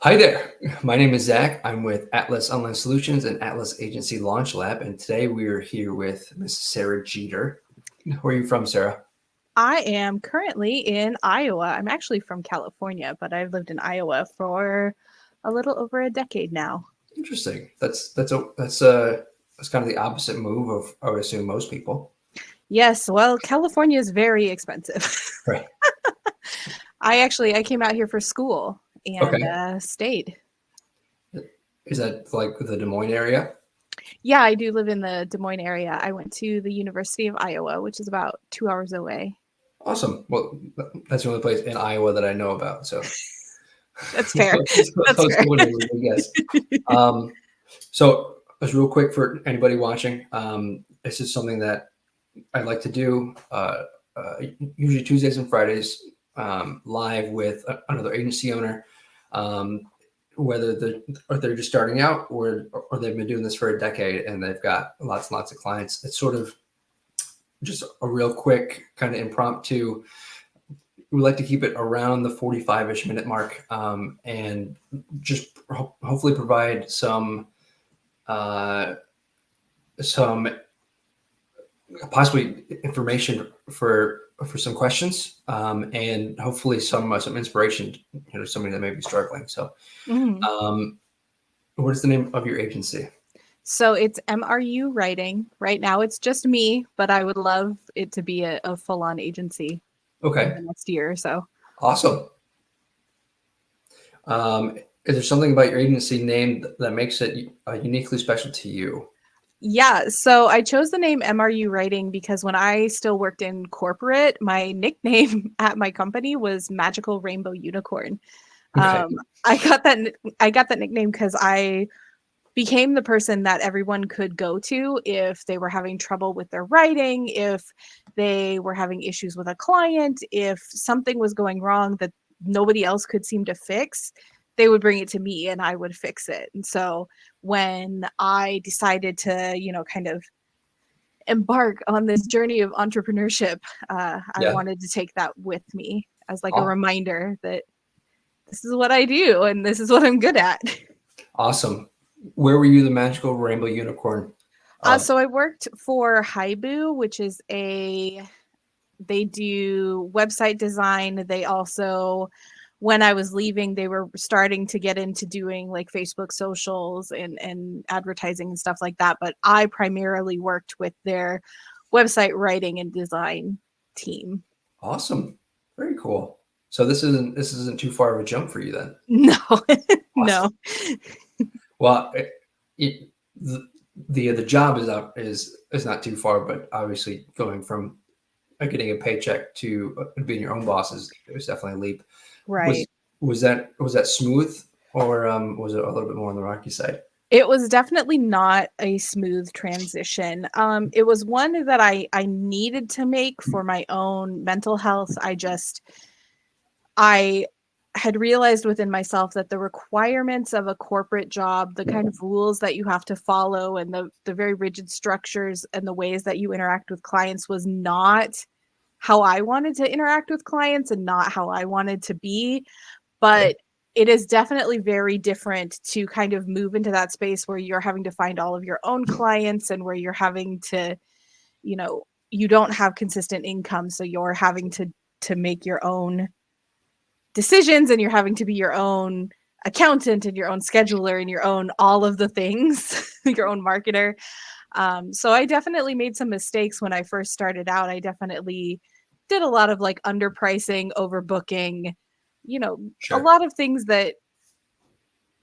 Hi there. My name is Zach. I'm with Atlas Online Solutions and Atlas Agency Launch Lab. And today we are here with Miss Sarah Jeter. Where are you from, Sarah? I am currently in Iowa. I'm actually from California, but I've lived in Iowa for a little over a decade now. Interesting. That's kind of the opposite move of I would assume most people. Yes, well, California is very expensive. Right. I came out here for school and Okay. stayed. Is that like the Des Moines area? Yeah, I do live in the Des Moines area. I went to the University of Iowa, which is about 2 hours away. Awesome. Well, that's the only place in Iowa that I know about. So That's fair. that That's was fair. going to be a good guess. Um, so just real quick for anybody watching, this is something that I like to do usually Tuesdays and Fridays live with another agency owner, um, whether they're just starting out or they've been doing this for a decade and they've got lots and lots of clients. It's sort of just a real quick kind of impromptu. We like to keep it around the 45-ish minute mark and just hopefully provide uh, some possibly information for some questions and hopefully some inspiration, somebody that may be struggling. So, Mhm. um, what is the name of your agency? So it's MRU Writing. Right now it's just me, but I would love it to be a full-on agency in Okay, the next year or so. awesome. Is there something about your agency name that makes it uniquely special to you? Yeah, so I chose the name MRU Writing because when I still worked in corporate, my nickname at my company was Magical Rainbow Unicorn. Okay, Um, I got that nickname because I became the person that everyone could go to if they were having trouble with their writing, if they were having issues with a client, if something was going wrong that nobody else could seem to fix, they would bring it to me and I would fix it. And so when I decided to, kind of embark on this journey of entrepreneurship, I yeah, wanted to take that with me as like a reminder that this is what I do and this is what I'm good at. awesome. Where were you the magical rainbow unicorn? So I worked for Haibu, which is they do website design. They also, when I was leaving, they were starting to get into doing like Facebook socials and advertising and stuff like that. But I primarily worked with their website writing and design team. Awesome, very cool. So this isn't too far of a jump for you then. No, Awesome. no. Well, it the the job is not too far, but obviously going from getting a paycheck to being your own boss is definitely a leap. Was Right. was that smooth or was it a little bit more on the rocky side? It was definitely not a smooth transition. It was one that I needed to make for my own mental health. I had realized within myself that the requirements of a corporate job, the kind of rules that you have to follow and the very rigid structures and the ways that you interact with clients was not how I wanted to interact with clients and not how I wanted to be. Okay, But it is definitely very different to kind of move into that space where you're having to find all of your own clients and where you're having to, you don't have consistent income, so you're having to make your own decisions and you're having to be your own accountant and your own scheduler and your own all of the things, your own marketer. So I definitely made some mistakes when I first started out. I definitely did a lot of like underpricing, overbooking, a sure, lot of things that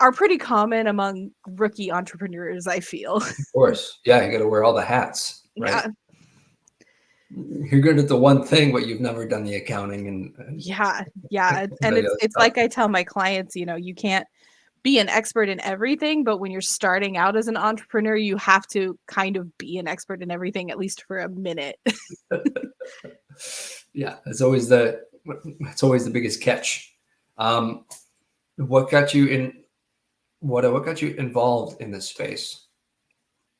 are pretty common among rookie entrepreneurs, I feel. of course, yeah. You got to wear all the hats, right? Yeah. You're good at the one thing, but you've never done the accounting Yeah. Yeah. and And the it's other it's stuff. like I tell my clients, you can't be an expert in everything, but when you're starting out as an entrepreneur, you have to kind of be an expert in everything at least for a minute. Yeah, it's always the biggest catch. Um, what got you in? What got you involved in this space?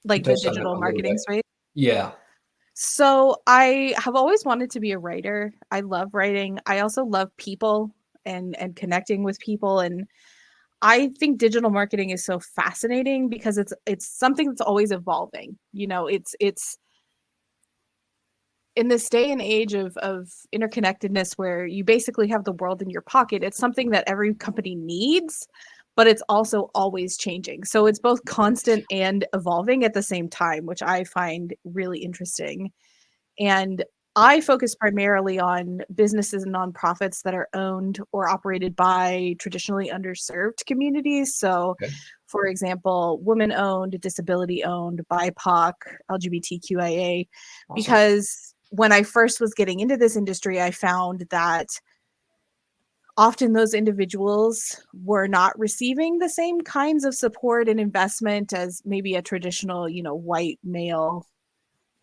You Like the touched on it digital a little bit. marketing space. Yeah. So I have always wanted to be a writer. I love writing. I also love people and connecting with people. And I think digital marketing is so fascinating because it's something that's always evolving. It's in this day and age of interconnectedness where you basically have the world in your pocket. It's something that every company needs, but it's also always changing. So it's both constant and evolving at the same time, which I find really interesting. And I focus primarily on businesses and nonprofits that are owned or operated by traditionally underserved communities. So, Okay. for example, women owned, disability owned, BIPOC, LGBTQIA, Awesome. because when I first was getting into this industry, I found that often those individuals were not receiving the same kinds of support and investment as maybe a traditional, white male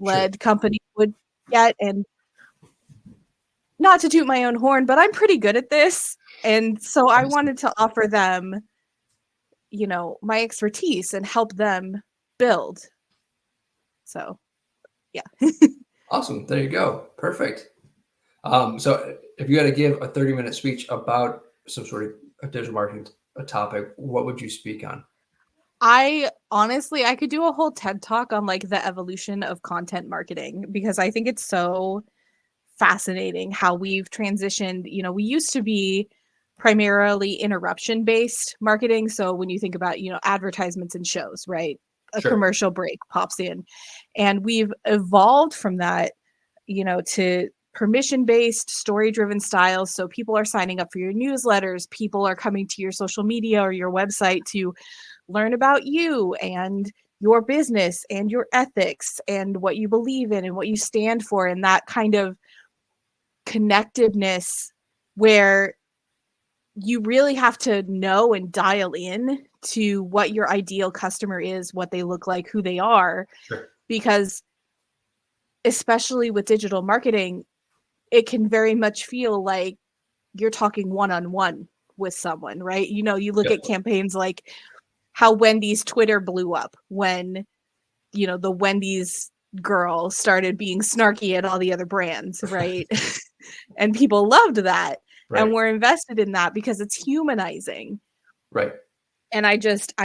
Sure. led company would get. And not to toot my own horn, but I'm pretty good at this. And so I Awesome. wanted to offer them, my expertise and help them build. So, yeah. Awesome. There you go. Perfect. So if you had to give a 30-minute speech about some sort of a digital marketing topic, what would you speak on? I honestly, I could do a whole TED talk on like the evolution of content marketing because I think it's so fascinating how we've transitioned. We used to be primarily interruption based marketing. So when you think about, advertisements and shows, right? A Sure. commercial break pops in. And we've evolved from that, to permission based, story driven styles. So people are signing up for your newsletters, people are coming to your social media or your website to learn about you and your business and your ethics and what you believe in and what you stand for, and that kind of connectiveness where you really have to know and dial in to what your ideal customer is, what they look like, who they are, Sure. because especially with digital marketing, it can very much feel like you're talking one-on-one with someone, right? You look Yep. at campaigns like how Wendy's Twitter blew up when, the Wendy's girl started being snarky at all the other brands, right? And people loved that and Right. were invested in that because it's humanizing. Right. And I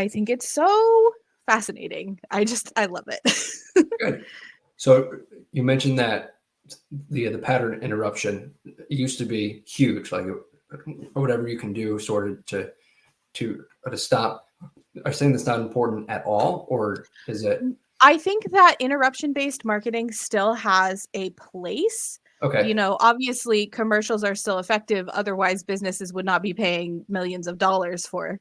think it's so fascinating. I love it. Good. So you mentioned that the pattern interruption used to be huge, like whatever you can do sort of to stop. Are you saying that's not important at all, or is it I think that interruption based marketing still has a place. okay? Obviously commercials are still effective. Otherwise, businesses would not be paying millions of dollars for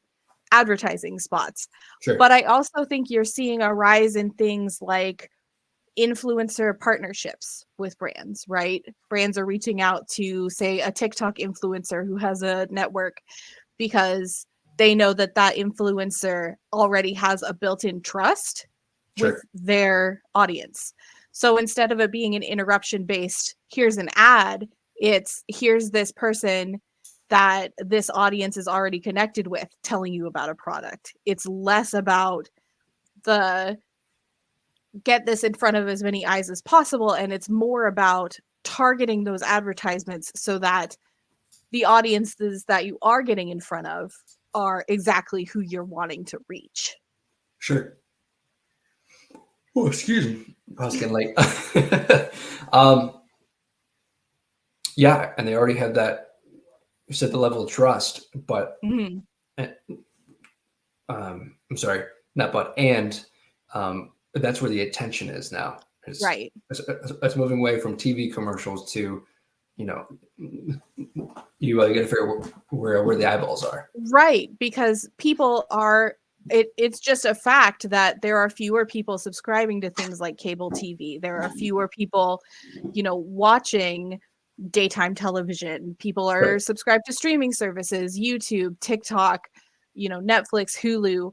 advertising spots. Sure. But I also think you're seeing a rise in things like influencer partnerships with brands, right? Brands are reaching out to, say, a TikTok influencer who has a network because they know that that influencer already has a built-in trust with Sure. their audience. So instead of it being an interruption based, here's an ad, it's here's this person that this audience is already connected with telling you about a product. It's less about the get this in front of as many eyes as possible, and it's more about targeting those advertisements so that the audiences that you are getting in front of are exactly who you're wanting to reach. Sure. Oh, excuse me. I was getting late. um, yeah, and they already have that. You said the level of trust, but Mhm. eh, I'm sorry, not but and that's where the attention is now. Right. It's moving away from TV commercials to, you know, you got to figure out where the eyeballs are. Right, because people are it's just a fact that there are fewer people subscribing to things like cable TV. There are fewer people, watching daytime television. People are Right. subscribed to streaming services, YouTube, TikTok, Netflix, Hulu.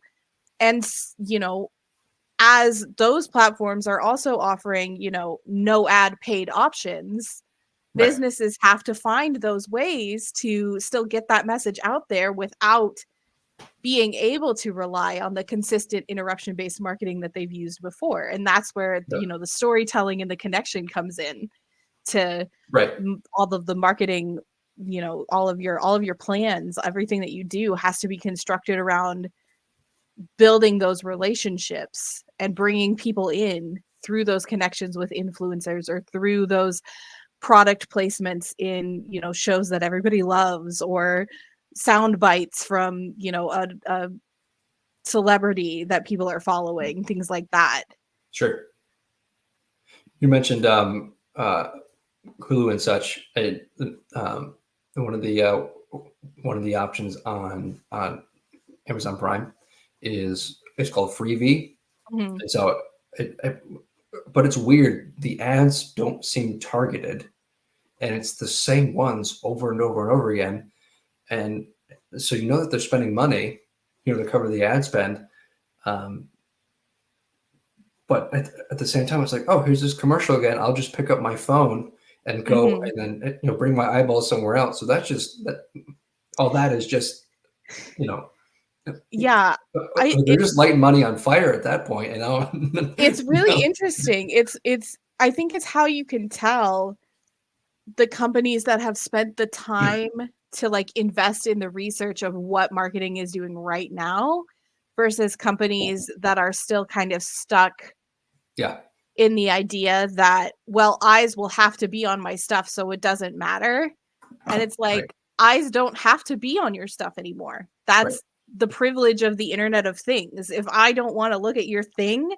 And as those platforms are also offering, no ad paid options, Right. businesses have to find those ways to still get that message out there without being able to rely on the consistent interruption based marketing that they've used before. And that's where, Yeah. the storytelling and the connection comes in to Right. all of the marketing you know, all of your plans, everything that you do has to be constructed around building those relationships and bringing people in through those connections with influencers or through those product placements in, you know, shows that everybody loves, or sound bites from, you know, a celebrity that people are following, things like that. Sure. You mentioned Hulu and such. Um, one of the options on Amazon Prime is it's called Freevee, Mm-hmm. and so but it's weird. The ads don't seem targeted, and it's the same ones over and over and over again. And so you know that they're spending money, to cover the ad spend. Um, but at the same time, it's like, oh, here's this commercial again. I'll just pick up my phone and go, Mm-hmm. and then bring my eyeballs somewhere else. So that's just that. All that is just, Yeah, they're just lighting money on fire at that point. And it's really interesting. It's I think it's how you can tell the companies that have spent the time to like invest in the research of what marketing is doing right now versus companies that are still kind of stuck yeah, in the idea that, well, eyes will have to be on my stuff, so it doesn't matter. And it's right, like, eyes don't have to be on your stuff anymore. right, That's the privilege of the Internet of Things. If I don't want to look at your thing,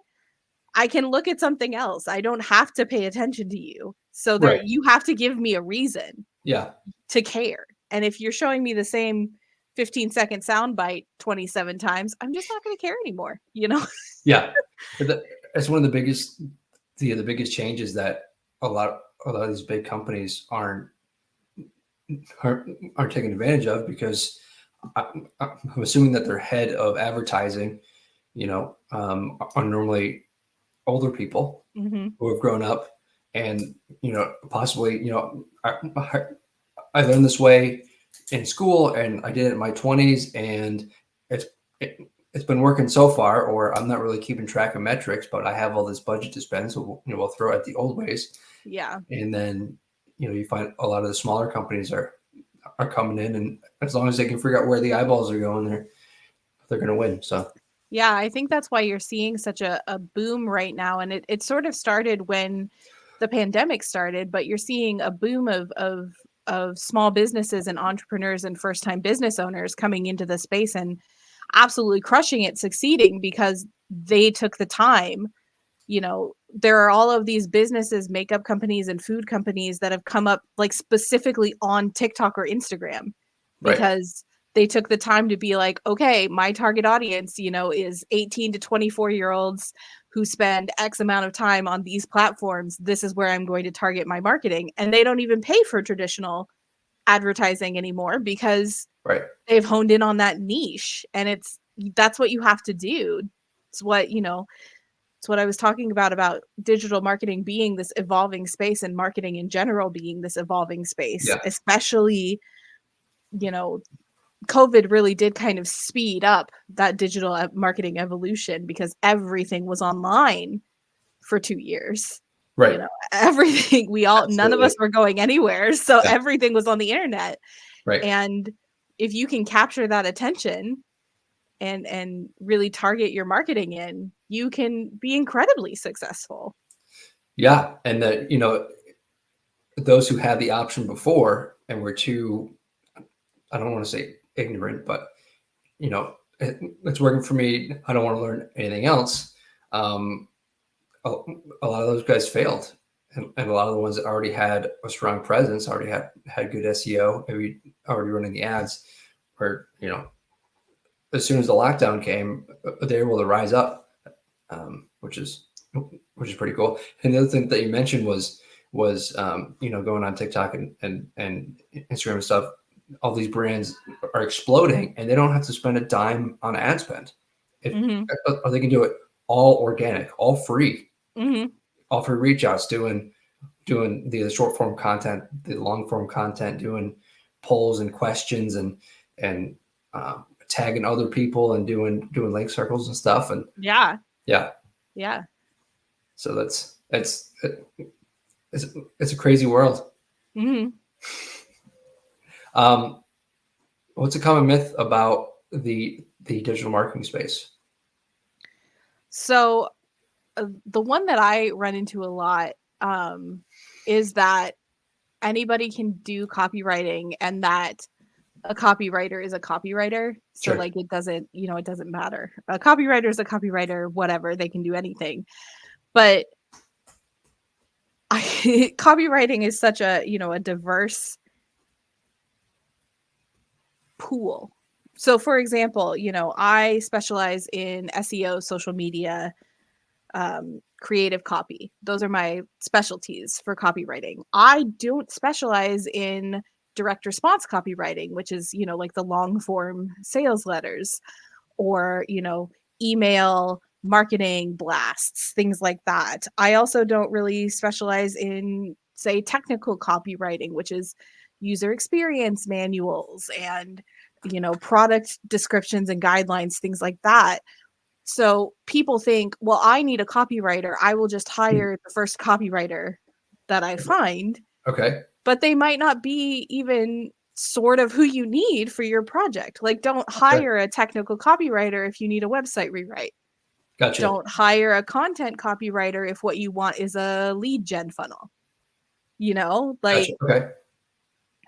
I can look at something else. I don't have to pay attention to you. So there, right, you have to give me a reason yeah, to care. And if you're showing me the same 15-second soundbite 27 times, I'm just not going to care anymore, you know? yeah. That's one of the biggest changes that a lot of these big companies aren't taking advantage of, because I'm assuming that their head of advertising, are normally older people Mm-hmm. who have grown up, and possibly, I learned this way in school, and I did it in my 20s, and it's it, it's been working so far. Or I'm not really keeping track of metrics, but I have all this budget to spend, so we'll throw it at the old ways. Yeah. And then you find a lot of the smaller companies are coming in, and as long as they can figure out where the eyeballs are going, they're going to win. So Yeah, I think that's why you're seeing such a boom right now. And it sort of started when the pandemic started, but you're seeing a boom of small businesses and entrepreneurs and first-time business owners coming into the space and absolutely crushing it, succeeding because they took the time. You know, there are all of these businesses, makeup companies and food companies that have come up like specifically on TikTok or Instagram right, because they took the time to be like, okay, my target audience, you know, is 18 to 24-year-olds who spend X amount of time on these platforms. This is where I'm going to target my marketing. And they don't even pay for traditional advertising anymore because right, they've honed in on that niche. And that's what you have to do. It's what, you know, it's what I was talking about digital marketing being this evolving space and marketing in general being this evolving space, yeah, especially, you know, COVID really did kind of speed up that digital marketing evolution because everything was online for 2 years. You right, know, everything none of absolutely, us were going anywhere, so yeah, everything was on the internet. right, And if you can capture that attention and really target your marketing in, you can be incredibly successful. yeah. And that those who had the option before and were too, I don't want to say ignorant, but it's working for me. I don't want to learn anything else. Um, a, a lot of those guys failed, and a lot of the ones that already had a strong presence, already had good SEO, maybe already running the ads, where as soon as the lockdown came, they were able to rise up, which is pretty cool. And the other thing that you mentioned was going on TikTok and Instagram and stuff. All these brands are exploding, and they don't have to spend a dime on ad spend. If Mhm. or they can do it all organic, Mhm. all free reach outs, doing the short form content, the long form content, doing polls and questions, and tagging other people, and doing link circles and stuff. And Yeah. yeah, Yeah. so it's it's a crazy world. Mhm. What's a common myth about the digital marketing space? So the one that I run into a lot is that anybody can do copywriting and that a copywriter is a copywriter. So Sure. like it doesn't, it doesn't matter. A copywriter is a copywriter, whatever, they can do anything. But copywriting is such a, a diverse pool. So for example, I specialize in SEO, social media, creative copy. Those are my specialties for copywriting. I don't specialize in direct response copywriting, which is, like the long form sales letters or, email marketing blasts, things like that. I also don't really specialize in, say, technical copywriting, which is user experience manuals and, product descriptions and guidelines, things like that. So people think, well, I need a copywriter. I will just hire the first copywriter that I find. Okay. But they might not be even sort of who you need for your project. Like, don't hire a technical copywriter if you need a website rewrite. Gotcha. Don't hire a content copywriter if what you want is a lead gen funnel. Gotcha. Okay.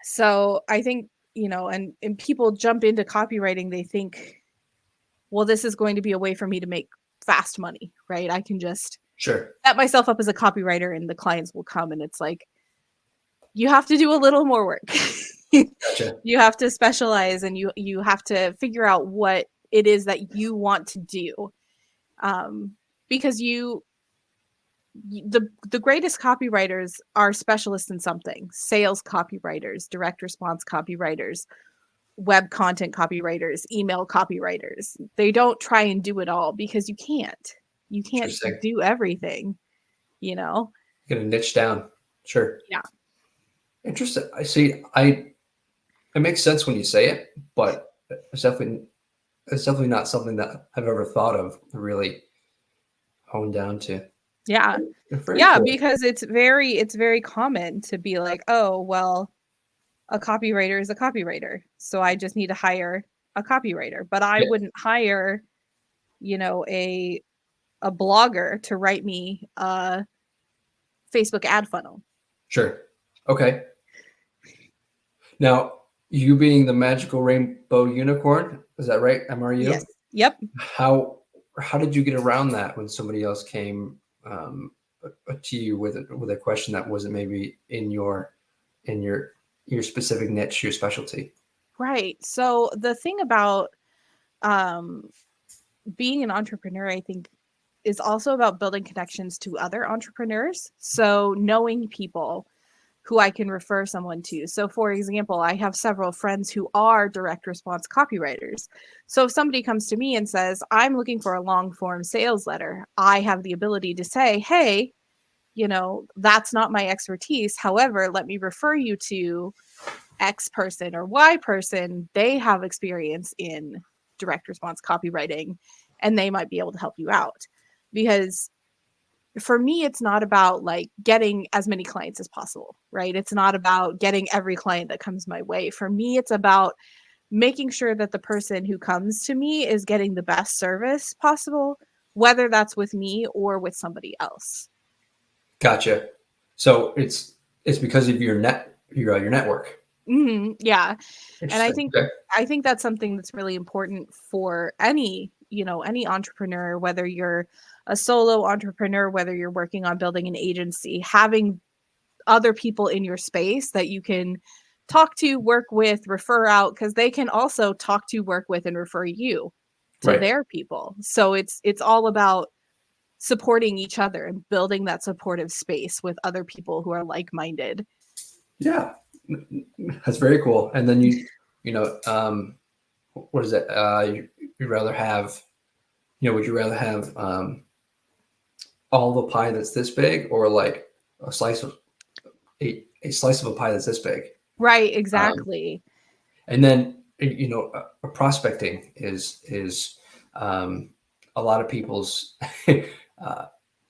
So I think, and people jump into copywriting, they think, well, this is going to be a way for me to make fast money, right? I can just Sure. set myself up as a copywriter and the clients will come. And it's like, you have to do a little more work. Gotcha. You have to specialize and you have to figure out what it is that you want to do. Because the greatest copywriters are specialists in something. Sales copywriters, direct response copywriters, web content copywriters, email copywriters. They don't try and do it all because you can't. You can't do everything, You're gonna niche down. Sure. Yeah. Interesting. I see. It makes sense when you say it, but it's definitely not something that I've ever thought of really honed down to. Yeah. Very Yeah, cool. because it's very common to be like, oh, well, a copywriter is a copywriter, so I just need to hire a copywriter. But I wouldn't hire, a blogger to write me a Facebook ad funnel. Sure. Okay. Now, you being the magical rainbow unicorn, is that right? MRU? Yes. Yep. How did you get around that when somebody else came to you with a question that wasn't maybe in your specific niche, your specialty? Right. So the thing about being an entrepreneur, I think, is also about building connections to other entrepreneurs. So knowing people who I can refer someone to. So for example, I have several friends who are direct response copywriters. So if somebody comes to me and says, I'm looking for a long form sales letter, I have the ability to say, hey, that's not my expertise. However, let me refer you to X person or Y person. They have experience in direct response copywriting and they might be able to help you out. Because for me, it's not about like getting as many clients as possible, right? It's not about getting every client that comes my way. For me, it's about making sure that the person who comes to me is getting the best service possible, whether that's with me or with somebody else. Gotcha. So it's because of your network. Mm-hmm. Yeah. And I think that's something that's really important for any entrepreneur, whether you're a solo entrepreneur, whether you're working on building an agency, having other people in your space that you can talk to, work with, refer out, because they can also talk to, work with, and refer you to their people. So it's all about supporting each other and building that supportive space with other people who are like-minded. Yeah, that's very cool. And then what is it? You'd rather have, would you rather have all the pie that's this big, or like a slice of a slice of a pie that's this big? Right, exactly. And then prospecting is a lot of people's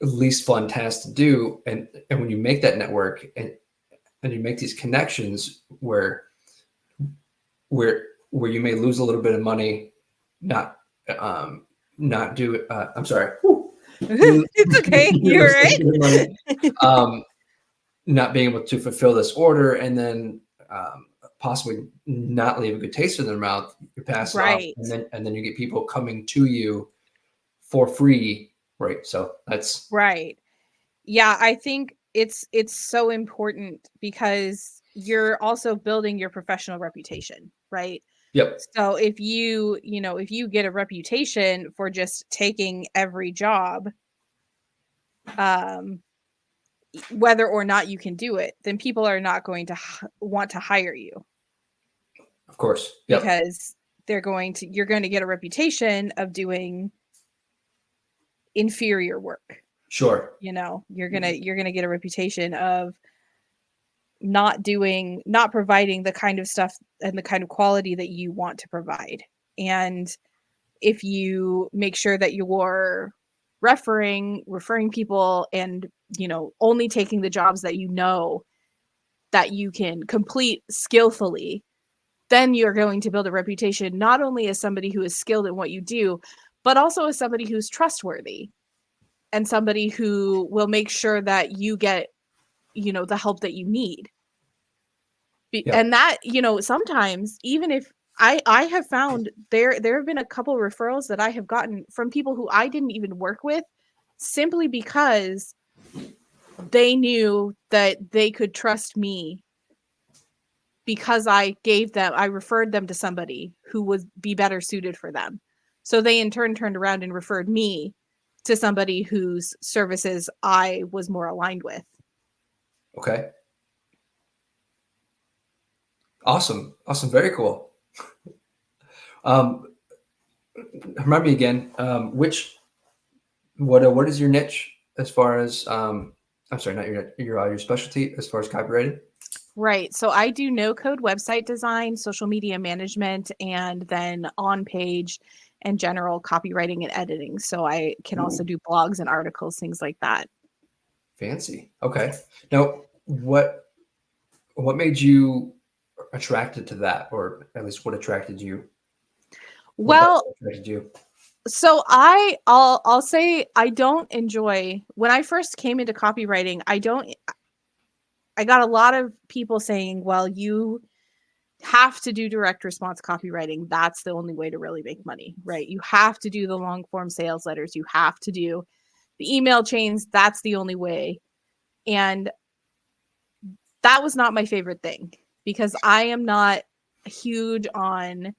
least fun task to do, and when you make that network and you make these connections where where you may lose a little bit of money, not not do it. I'm sorry. It's okay. You're Lose a right. little bit of money, not being able to fulfill this order, and then possibly not leave a good taste in their mouth. You pass it off, Right. and then you get people coming to you for free, right? So that's Right. Yeah, I think it's so important because you're also building your professional reputation, right? yep, So if if you get a reputation for just taking every job, um, whether or not you can do it, then people are not going to want to hire you of course, yep, because you're going to get a reputation of doing inferior work. sure, You're going to get a reputation of not providing the kind of stuff and the kind of quality that you want to provide. And if you make sure that you're referring people and only taking the jobs that that you can complete skillfully, then you're going to build a reputation not only as somebody who is skilled in what you do, but also as somebody who's trustworthy and somebody who will make sure that you get the help that you need. yep, And that sometimes, even if I have found there have been a couple referrals that I have gotten from people who I didn't even work with, simply because they knew that they could trust me because I referred them to somebody who would be better suited for them. So they in turn turned around and referred me to somebody whose services I was more aligned with. okay, awesome, awesome, very cool. Um, Remind me again, what is your niche as far as I'm sorry, not your specialty as far as copywriting? Right. So I do no code website design, social media management, and then on page and general copywriting and editing. So I can also Ooh, do blogs and articles, things like that. fancy. Okay. Now, what made you attracted to that, or at least what attracted you? What about Well, what attracted you? so I'll say I don't enjoy when I first came into copywriting, I got a lot of people saying, "Well, you have to do direct response copywriting. That's the only way to really make money, right? You have to do the long form sales letters. You have to do the email chains. That's the only way." And that was not my favorite thing because I am not huge on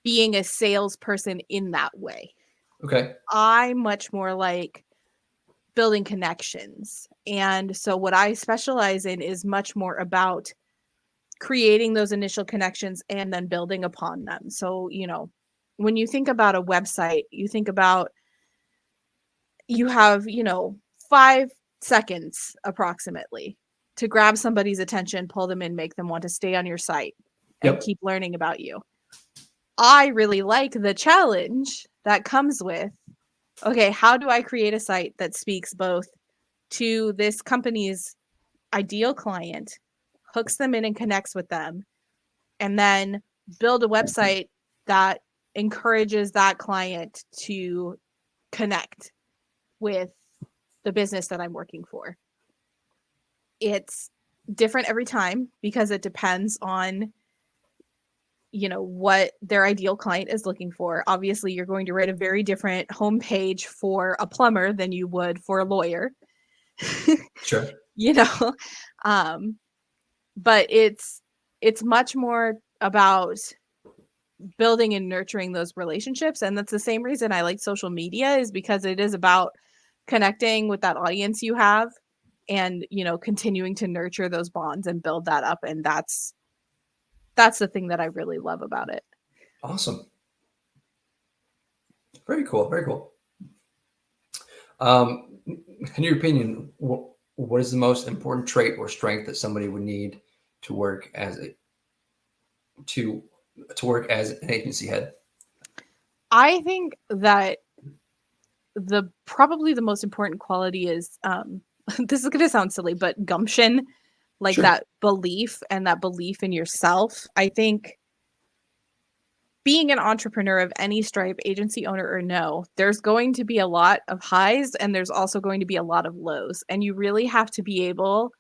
being a salesperson in that way. Okay. I much more like building connections. And so what I specialize in is much more about creating those initial connections and then building upon them. So, when you think about a website, you think about you have, 5 seconds approximately to grab somebody's attention, pull them in, make them want to stay on your site and Yep. keep learning about you. I really like the challenge that comes with, okay, how do I create a site that speaks both to this company's ideal client, hooks them in and connects with them, and then build a website that encourages that client to connect with the business that I'm working for. It's different every time because it depends on what their ideal client is looking for. Obviously, you're going to write a very different homepage for a plumber than you would for a lawyer. Sure. you know um but it's much more about building and nurturing those relationships, and that's the same reason I like social media, is because it is about connecting with that audience you have and continuing to nurture those bonds and build that up, and that's the thing that I really love about it. Awesome. Very cool. Very cool. In your opinion, what is the most important trait or strength that somebody would need to work as a to work as an agency head? I think that the probably the most important quality is this is going to sound silly, but gumption. like Sure. that belief and that belief in yourself. I think being an entrepreneur of any stripe, agency owner or no, there's going to be a lot of highs and there's also going to be a lot of lows. And you really have to be able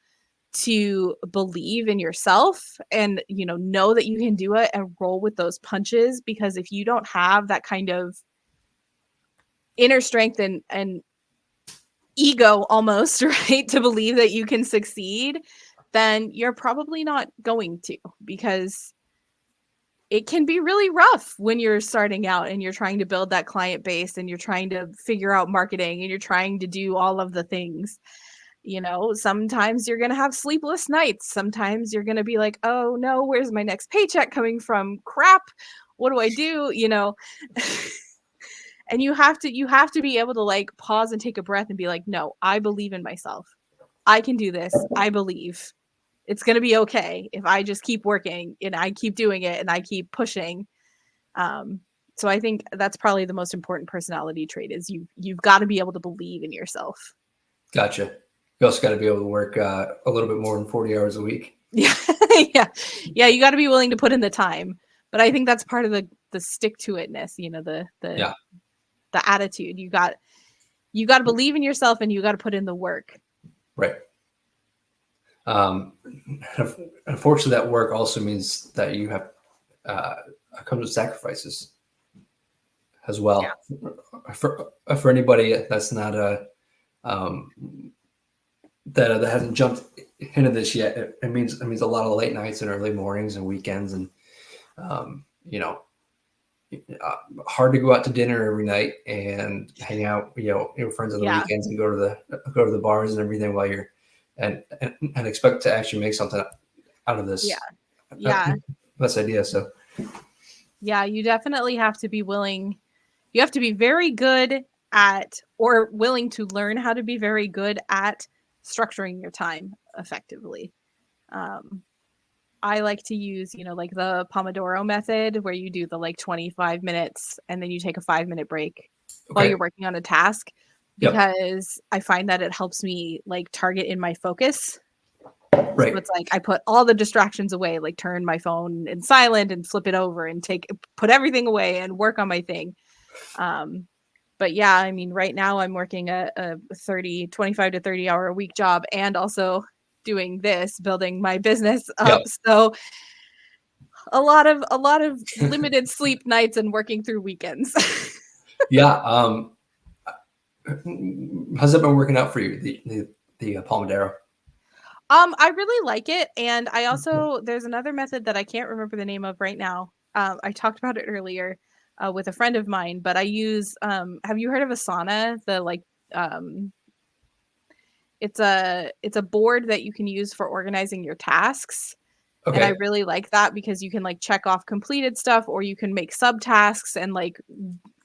to believe in yourself and, know that you can do it and roll with those punches. Because if you don't have that kind of inner strength and ego almost, right, to believe that you can succeed, then you're probably not going to, because it can be really rough when you're starting out and you're trying to build that client base and you're trying to figure out marketing and you're trying to do all of the things. Sometimes you're going to have sleepless nights. Sometimes you're going to be like, oh no, where's my next paycheck coming from? Crap. What do I do? And you have to be able to like pause and take a breath and be like, no, I believe in myself. I can do this. I believe it's going to be okay if I just keep working and I keep doing it and I keep pushing. So I think that's probably the most important personality trait is you've got to be able to believe in yourself. Gotcha. You also got to be able to work a little bit more than 40 hours a week. Yeah. Yeah. You got to be willing to put in the time, but I think that's part of the stick to itness, the attitude. You got to believe in yourself and you got to put in the work. Right. Unfortunately, that work also means that you have comes with sacrifices as well. Yeah. For anybody that's not that hasn't jumped into this yet, it means a lot of late nights and early mornings and weekends, and hard to go out to dinner every night and hang out, your friends on the weekends and go to the bars and everything while you're and expect to actually make something out of this. This idea. So yeah, you definitely have to be willing. You have to be very good at, or willing to learn how to be very good at structuring your time effectively. I like to use, like the Pomodoro method where you do the like 25 minutes and then you take a 5-minute break while you're working on a task, because I find that it helps me like target in my focus. Right. So it's like I put all the distractions away, like turn my phone in silent and flip it over and put everything away and work on my thing. But yeah, I mean, right now I'm working a 25 to 30 hour a week job and also doing this, building my business up. So a lot of limited sleep nights and working through weekends. Yeah. How's it been working out for you? The Pomodoro? I really like it. And I also, there's another method that I can't remember the name of right now. I talked about it earlier with a friend of mine, but I use, have you heard of Asana? It's a board that you can use for organizing your tasks. Okay. And I really like that because you can like check off completed stuff, or you can make subtasks and like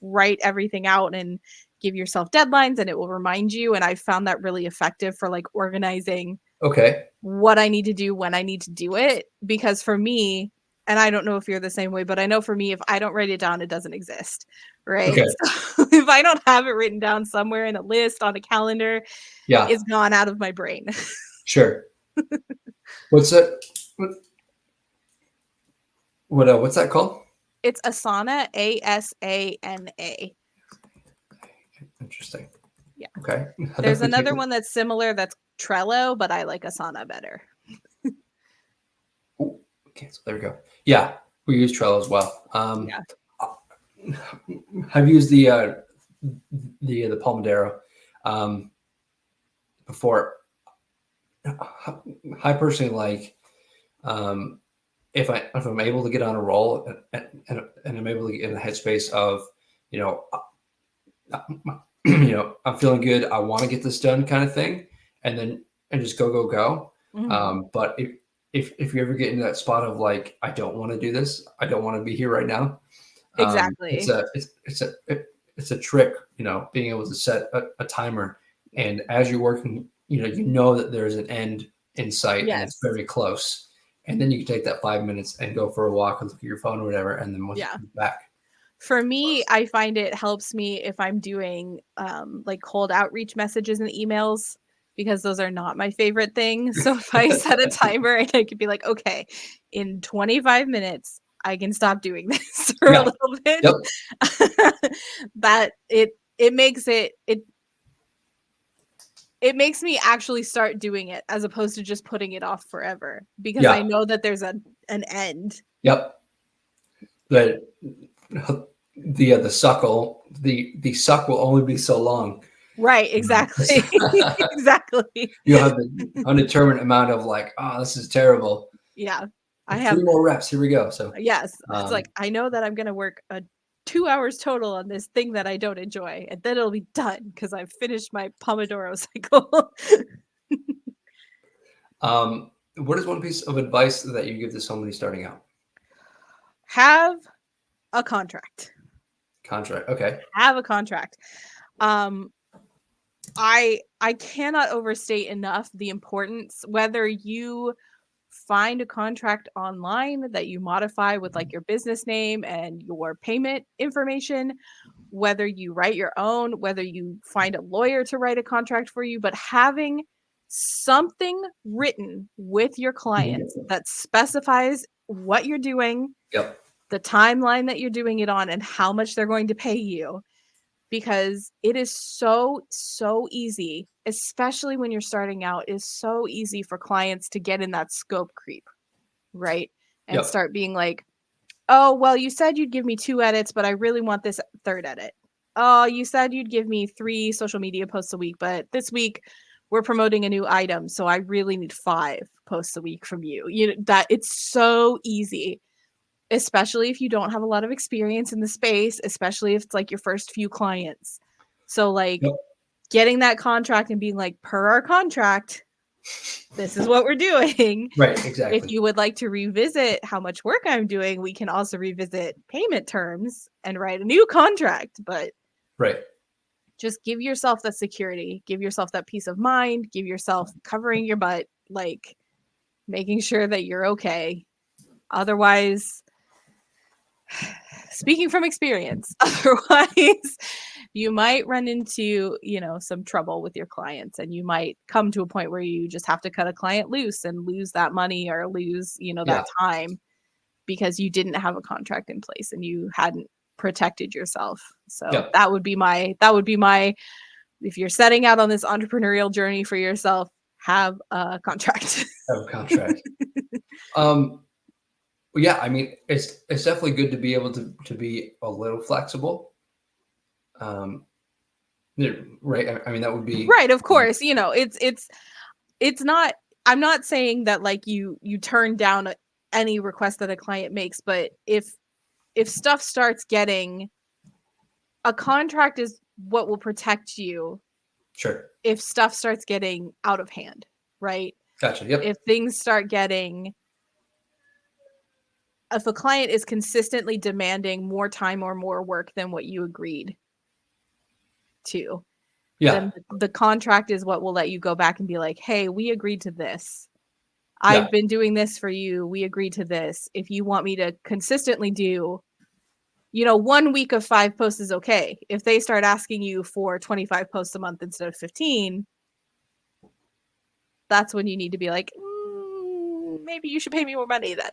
write everything out and give yourself deadlines, and it will remind you. And I found that really effective for like organizing what I need to do when I need to do it. Because for me, and I don't know if you're the same way, but I know for me, if I don't write it down, it doesn't exist. Right. Okay. So if I don't have it written down somewhere in a list, on a calendar, it's gone out of my brain. Sure. What's that? What's that called? It's Asana, ASANA. Interesting. Yeah. Okay. There's another one that's similar, that's Trello, but I like Asana better. Okay, so there we go. Yeah, we use Trello as well. I've used the Pomodoro before. I personally like if I'm able to get on a roll and I'm able to get in the headspace of I'm feeling good, I want to get this done kind of thing, and just go. Mm-hmm. But if you ever get into that spot of like, I don't want to do this, I don't want to be here right now. Exactly. It's a trick, being able to set a timer, and as you're working, that there's an end in sight. Yes. And it's very close. And then you can take that 5 minutes and go for a walk and look at your phone or whatever. And then once you come back. For me, I find it helps me if I'm doing like cold outreach messages and emails, because those are not my favorite things. So if I set a timer and I could be like, okay, in 25 minutes, I can stop doing this for a little bit. Yep. That it makes it makes me actually start doing it as opposed to just putting it off forever, because I know that there's an end. Yep. But the suck will only be so long. Right, exactly. Exactly. You'll have the undetermined amount of like, oh, this is terrible. Yeah. I have 3 more reps. Here we go. So yes, it's like, I know that I'm going to work 2 hours total on this thing that I don't enjoy, and then it'll be done because I've finished my Pomodoro cycle. What is one piece of advice that you give to somebody starting out? Have a contract. Okay. Have a contract. I cannot overstate enough the importance, whether you find a contract online that you modify with like your business name and your payment information, whether you write your own, whether you find a lawyer to write a contract for you, but having something written with your clients that specifies what you're doing, Yep. the timeline that you're doing it on, and how much they're going to pay you. Because it is so easy, especially when you're starting out, is so easy for clients to get in that scope creep, right? And start being like, oh, well, you said you'd give me 2 edits, but I really want this 3rd edit. Oh, you said you'd give me 3 social media posts a week, but this week we're promoting a new item, so I really need 5 posts a week from you. You know, that it's so easy, especially if you don't have a lot of experience in the space, especially if it's like your first few clients. So like getting that contract and being like, per our contract, this is what we're doing. Right, exactly. If you would like to revisit how much work I'm doing, we can also revisit payment terms and write a new contract. But just give yourself that security, give yourself that peace of mind, give yourself covering your butt, like making sure that you're okay. Otherwise, speaking from experience, otherwise you might run into, some trouble with your clients, and you might come to a point where you just have to cut a client loose and lose that money or lose, that time because you didn't have a contract in place and you hadn't protected yourself. So that would be my, if you're setting out on this entrepreneurial journey for yourself, have a contract. Have a contract. Yeah, I mean, it's definitely good to be able to be a little flexible. Right. I mean, that would be right. Of course, it's not, I'm not saying that like you turn down any request that a client makes, but if stuff starts getting, a contract is what will protect you. Sure. If stuff starts getting out of hand, right? Gotcha. Yep. If things start getting, if a client is consistently demanding more time or more work than what you agreed to, then the contract is what will let you go back and be like, hey, we agreed to this. I've been doing this for you. We agreed to this. If you want me to consistently do, 1 week of 5 posts is okay. If they start asking you for 25 posts a month instead of 15, that's when you need to be like, maybe you should pay me more money then.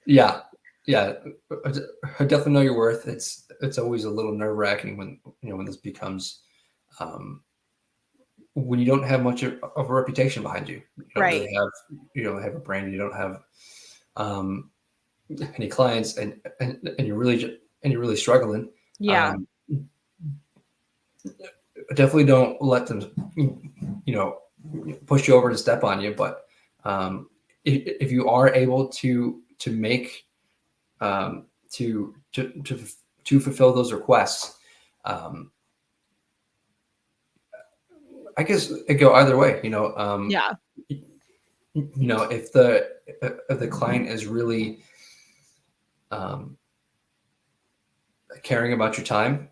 Yeah. I definitely know your worth. It's always a little nerve-wracking when this becomes when you don't have much of a reputation behind you. You don't have a brand. You don't have any clients, and you're really struggling. Yeah. Definitely don't let them push you over and step on you. But if you are able to make to fulfill those requests, I guess it go either way. If the client is really caring about your time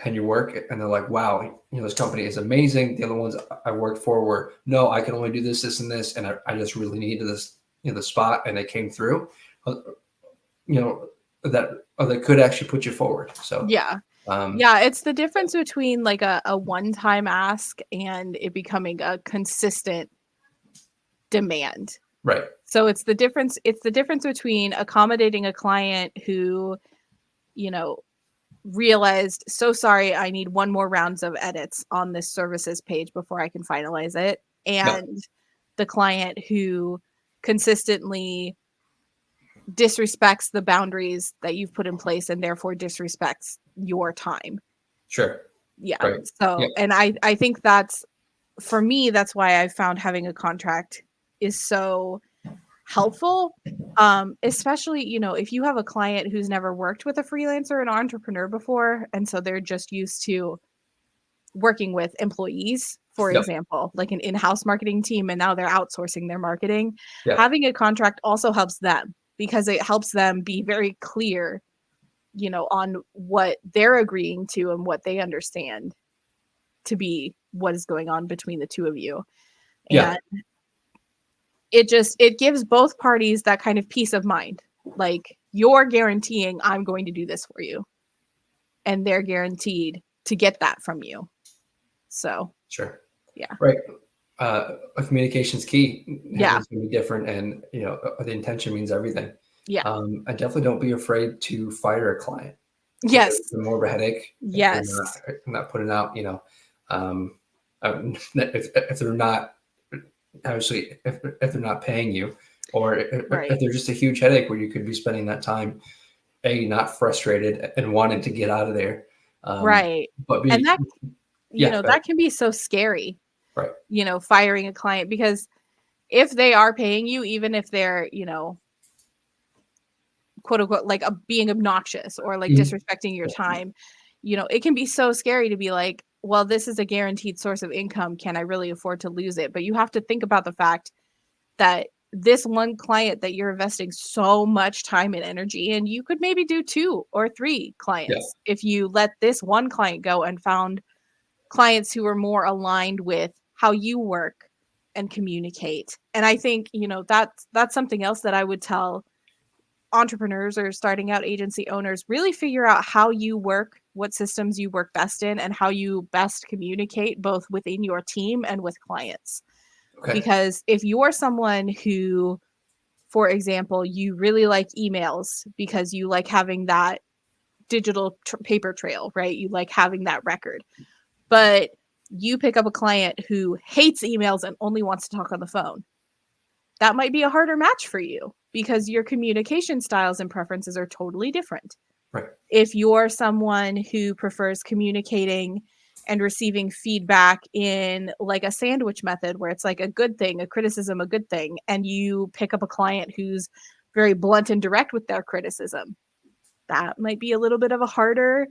and your work, and they're like, wow, this company is amazing. The other ones I worked for were, no, I can only do this, and this, and I just really needed this, the spot, and they came through, that could actually put you forward. So yeah. Yeah, it's the difference between like a one-time ask and it becoming a consistent demand. Right. So it's the difference between accommodating a client who, you know, realized, so sorry, I need one more rounds of edits on this services page before I can finalize it, Yep. and the client who consistently disrespects the boundaries that you've put in place and therefore disrespects your time. Sure. Yeah. Right. So, Yeah. and I think that's, for me, that's why I found having a contract is so helpful. Especially, you know, if you have a client who's never worked with a freelancer or an entrepreneur before, and so they're just used to working with employees, for Yep. example, like an in-house marketing team, and now they're outsourcing their marketing. Yeah. Having a contract also helps them because it helps them be very clear, you know, on what they're agreeing to and what they understand to be what is going on between the two of you. Yeah. And it gives both parties that kind of peace of mind. Like, you're guaranteeing I'm going to do this for you, and they're guaranteed to get that from you. So Sure. yeah. Right. Communication's key. Yeah. Everything's gonna be different, and the intention means everything. Yeah. I definitely don't be afraid to fire a client. Yes. It's more of a headache Yes. if they're not putting out. If they're not, obviously, if they're not paying you, or Right. if they're just a huge headache where you could be spending that time, not frustrated and wanting to get out of there. Right. But And that, you yeah, know, that can be so scary, right. you know, firing a client, because if they are paying you, even if they're, you know, quote unquote, like being obnoxious or like Mhm. disrespecting your time, you know, it can be so scary to be like, well, this is a guaranteed source of income. Can I really afford to lose it? But you have to think about the fact that this one client that you're investing so much time and energy in, you could maybe do 2 or 3 Yeah. clients if you let this one client go and found clients who are more aligned with how you work and communicate. And I think, you know, that's something else that I would tell entrepreneurs or starting out agency owners. Really figure out how you work, what systems you work best in, and how you best communicate both within your team and with clients. Okay. Because if you're someone who, for example, you really like emails because you like having that digital paper trail, right? You like having that record. But you pick up a client who hates emails and only wants to talk on the phone. That might be a harder match for you because your communication styles and preferences are totally different. Right. If you're someone who prefers communicating and receiving feedback in like a sandwich method where it's like a good thing, a criticism, a good thing, and you pick up a client who's very blunt and direct with their criticism, that might be a little bit of a harder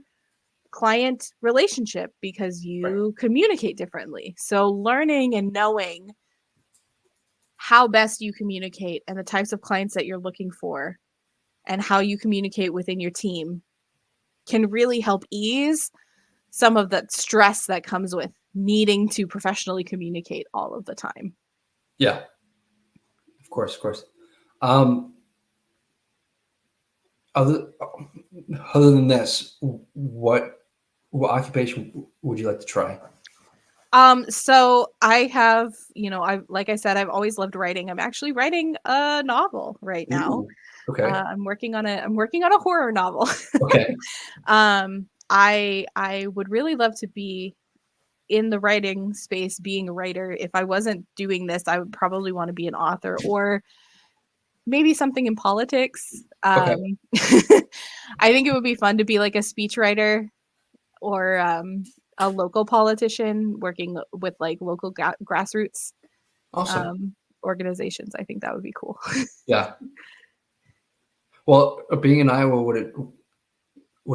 client relationship because Right. you communicate differently. So learning and knowing how best you communicate and the types of clients that you're looking for and how you communicate within your team can really help ease some of that stress that comes with needing to professionally communicate all of the time. Yeah. Of course. Of course. Um, other other than this, what occupation would you like to try? So I have, you know, like I said, I've always loved writing. I'm actually writing a novel right now. Ooh, okay. I'm working on a horror novel. Okay. I would really love to be in the writing space, being a writer. If I wasn't doing this, I would probably want to be an author or maybe something in politics. Okay. I think it would be fun to be like a speechwriter or a local politician working with like local grassroots Awesome. organizations. I think that would be cool. Yeah. Well, being in Iowa, would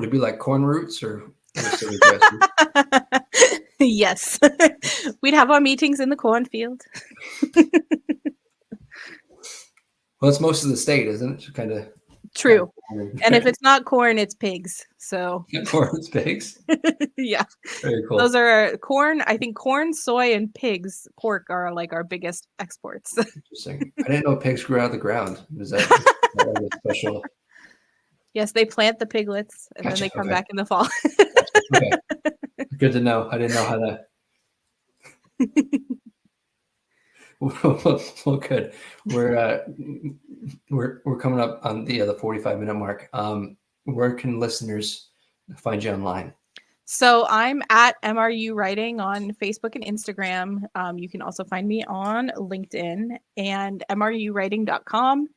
it be like corn roots or would it still be grass roots? Yes. We'd have our meetings in the cornfield. Well, it's most of the state, isn't it? Kind of. True. And if it's not corn, it's pigs. So Corn's pigs. yeah. Very cool. Those are corn. I think corn, soy, and pigs, pork are like our biggest exports. Interesting. I didn't know pigs grew out of the ground. Is that like a special? Yes, they plant the piglets and then Gotcha. they come Okay. back in the fall. Okay. Good to know. I didn't know how to. Well, good. We're coming up on the 45-minute mark. Where can listeners find you online? So I'm at MRU Writing on Facebook and Instagram. You can also find me on LinkedIn, and mruwriting.com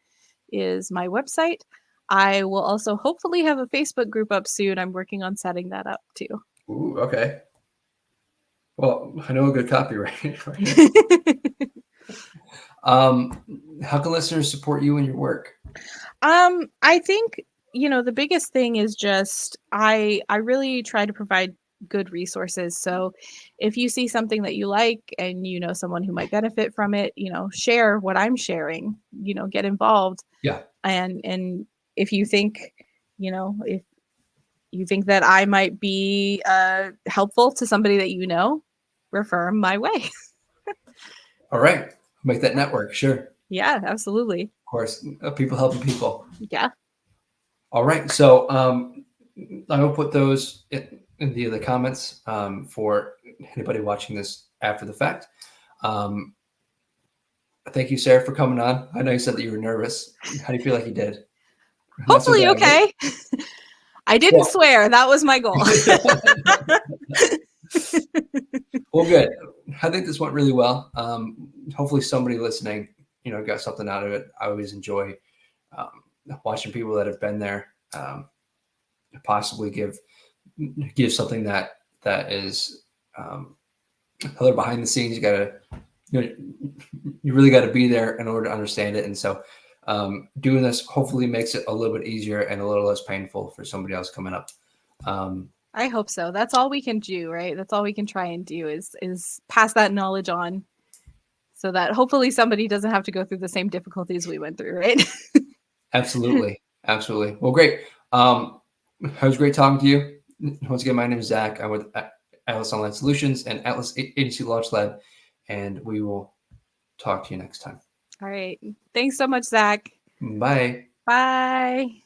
is my website. I will also hopefully have a Facebook group up soon. I'm working on setting that up too. Ooh, okay. Well, I know a good copywriter. How can listeners support you in your work? I think, the biggest thing is just I really try to provide good resources. So if you see something that you like and you know someone who might benefit from it, share what I'm sharing, get involved. Yeah. And if you think, if you think that I might be helpful to somebody that refer 'em my way. All right. Make that network. Sure. Yeah, absolutely. Of course. People helping people. Yeah. All right. So I will put those in the comments for anybody watching this after the fact. Thank you, Sarah, for coming on. I know you said that you were nervous. How do you feel like you did? Not so Hopefully bad, right? okay. I didn't swear. That was my goal. Well, good. I think this went really well. Hopefully somebody listening, got something out of it. I always enjoy watching people that have been there possibly give something that is other behind the scenes. You gotta, you really got to be there in order to understand it. And so doing this hopefully makes it a little bit easier and a little less painful for somebody else coming up. I hope so. That's all we can do, right? That's all we can try and do is pass that knowledge on so that hopefully somebody doesn't have to go through the same difficulties we went through, right? Absolutely. Absolutely. Well, great. It was great talking to you. Once again, my name is Zach. I'm with Atlas Online Solutions and Atlas Agency Launch Lab, and we will talk to you next time. All right. Thanks so much, Zach. Bye. Bye.